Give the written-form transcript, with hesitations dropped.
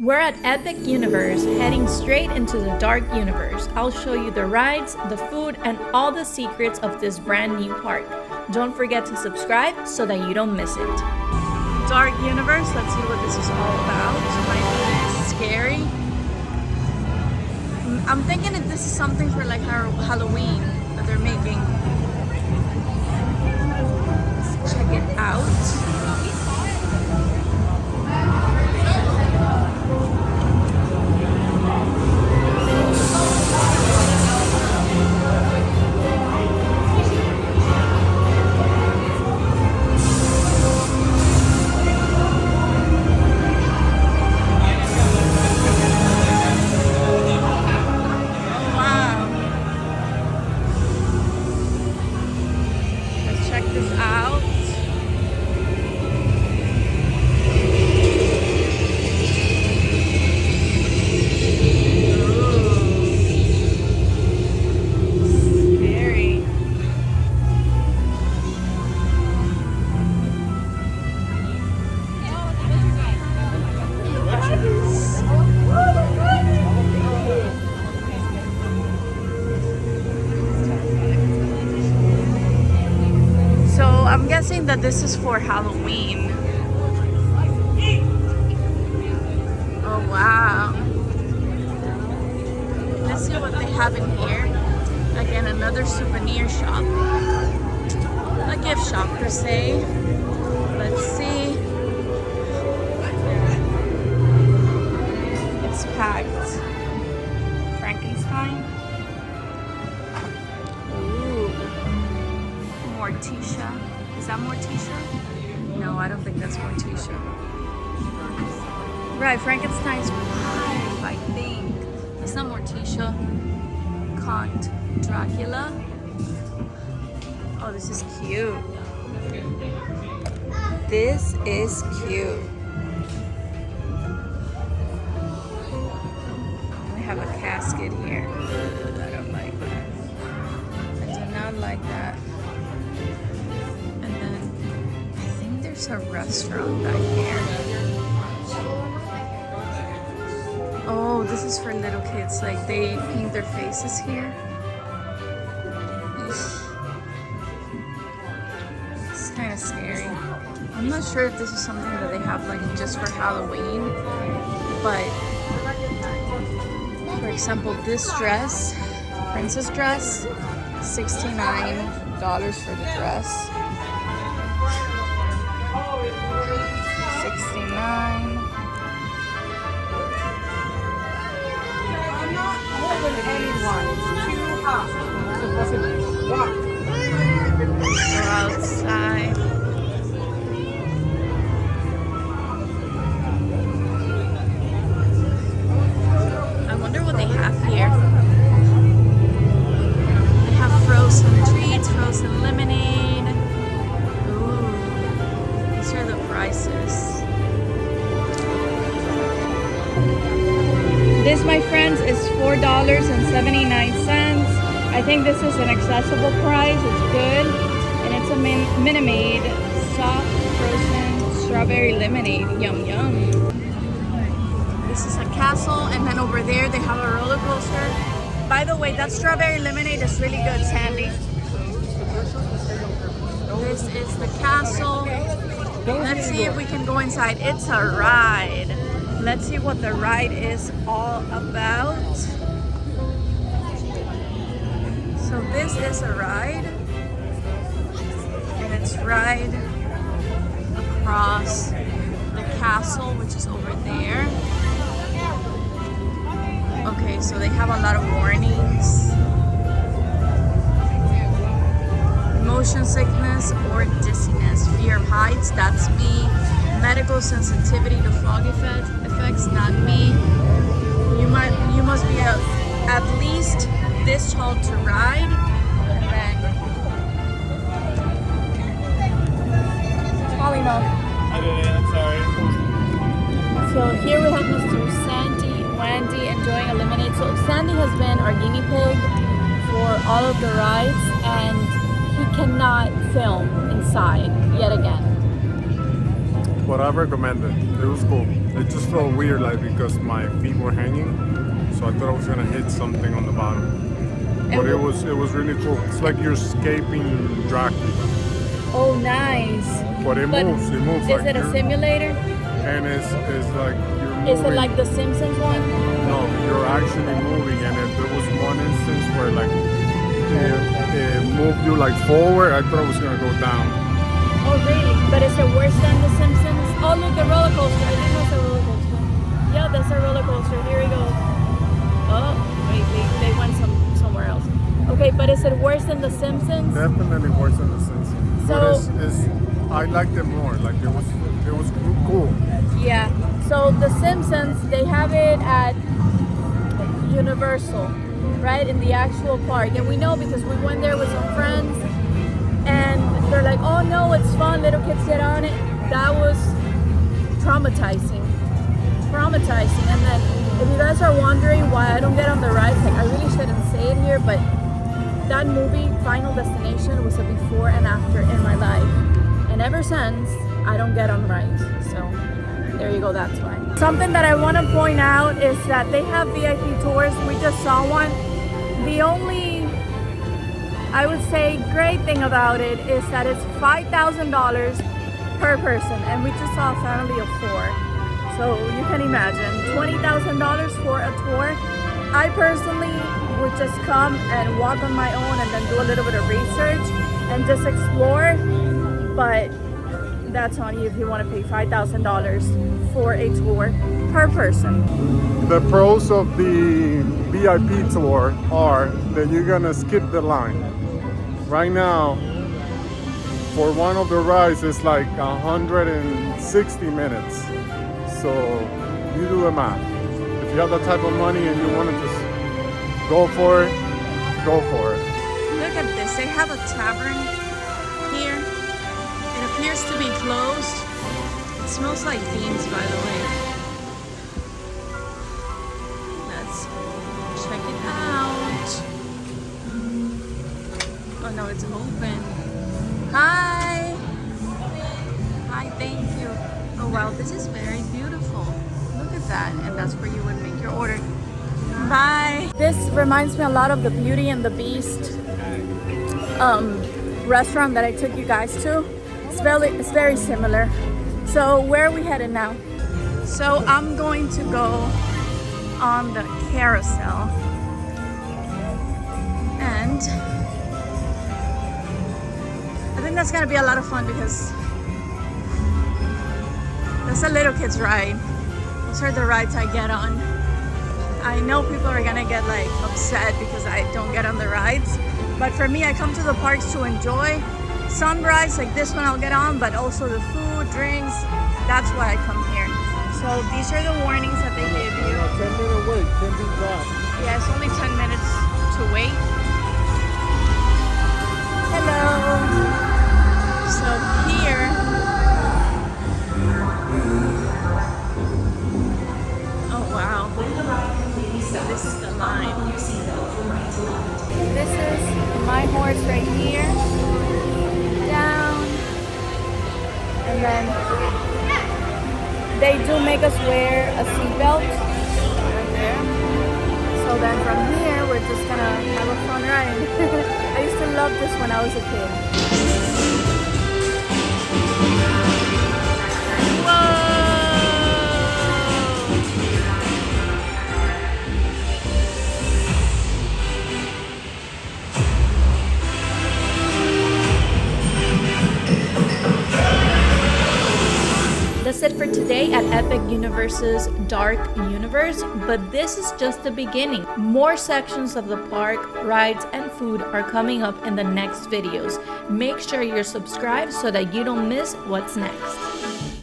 We're at Epic Universe, heading straight into the dark universe. I'll show you the rides, the food, and all the secrets of this brand new park. Don't forget to subscribe so that you don't miss it. Dark universe, let's see what this is all about. Might be scary. I'm thinking if this is something for like Halloween that they're making. Let's check it out. I'm guessing that this is for Halloween. Oh wow. Let's see what they have in here. Again, another souvenir shop. A gift shop per se. Let's see. It's packed. Frankenstein. Ooh. Morticia. Is that Morticia? No, I don't think that's Morticia. Right, Frankenstein's wife, I think. That's not Morticia. Count Dracula. Oh, this is cute. This is cute. We have a casket here. I don't like that. I do not like that. There's a restaurant back here. Oh, this is for little kids. Like they paint their faces here. It's kind of scary. I'm not sure if this is something that they have like just for Halloween, but for example, this dress, princess dress, $69 for the dress. 69. I'm not holding anyone. Too hot. We're outside. I wonder what they have here. They have frozen treats, frozen lemonade. Ooh, these are the prices. This, my friends, is $4.79. I think this is an accessible price. It's good. And it's a Minute soft frozen strawberry lemonade. Yum, yum. This is a castle. And then over there, they have a roller coaster. By the way, that strawberry lemonade is really good, Sandy. This is the castle. Let's see if we can go inside. It's a ride. Let's see what the ride is all about. So this is a ride, and it's ride across the castle, which is over there. Okay, so they have a lot of warnings. Motion sickness or dizziness, fear of heights, that's me. Medical sensitivity to fog effects, not me. You must be at least this tall to ride. And then Holly milk. I did it, I'm sorry. So here we have Mr. Sandy Wendy enjoying a lemonade. So Sandy has been our guinea pig for all of the rides, and he cannot film inside yet again. but I recommend it. It was cool. It just felt weird, like because my feet were hanging, so I thought I was gonna hit something on the bottom. But it was really cool. It's like you're escaping Dracula. Oh, nice. But it moves. It moves. Is it a simulator? And it's like you're moving. Is it like the Simpsons one? No, you're actually moving. And if there was one instance where like it moved you like forward, I thought it was gonna go down. Oh, really? But is it worse than the Simpsons? Oh, look, the roller coaster. I think that's a roller coaster. Yeah, that's a roller coaster. Here we go. Oh, wait, they went somewhere else. Okay, but is it worse than the Simpsons? Definitely worse than the Simpsons. So, but I liked it more. Like it was cool. Yeah. So the Simpsons, they have it at Universal, right, in the actual park, and we know because we went there with some friends, and they're like, "Oh no, it's fun. Little kids get on it." That was traumatizing. And then, if you guys are wondering why I don't get on the rides, like I really shouldn't say it here, but that movie, Final Destination, was a before and after in my life. And ever since, I don't get on rides. So, there you go, that's why. Something that I want to point out is that they have VIP tours. We just saw one. The only, I would say, great thing about it is that it's $5,000 per person. And we just saw a family of 4. So, you can imagine, $20,000 for a tour. I personally would just come and walk on my own and then do a little bit of research and just explore, but that's on you if you want to pay $5,000 for a tour per person. The pros of the VIP tour are that you're gonna skip the line. Right now, for one of the rides, it's like 160 minutes. So you do the math. If you have that type of money and you want to just go for it, go for it. Look at this. They have a tavern here. It appears to be closed. It smells like beans, by the way. Let's check it out. Oh no, it's open. Hi. Hi, thank you. Oh wow, this is very beautiful. Look at that. And that's where you would make your order. Bye. This reminds me a lot of the Beauty and the Beast restaurant that I took you guys to. It's very similar. So where are we headed now? So I'm going to go on the carousel, and I think that's gonna be a lot of fun because that's a little kid's ride. Those are the rides I get on. I know people are gonna get like upset because I don't get on the rides, but for me, I come to the parks to enjoy some rides like this one I'll get on, but also the food, drinks. That's why I come here. So these are the warnings that they give you. 10-minute wait, 10 be back. Yeah, it's only 10 minutes to wait. Hello. So here, oh wow. So this is the line. This is my horse right here. Down. And then they do make us wear a seatbelt right there. So then from here, we're just gonna have a fun ride. I used to love this when I was a kid. Whoa! That's it for today at Epic Universe's Dark Universe, but this is just the beginning. More sections of the park, rides, and food are coming up in the next videos. Make sure you're subscribed so that you don't miss what's next.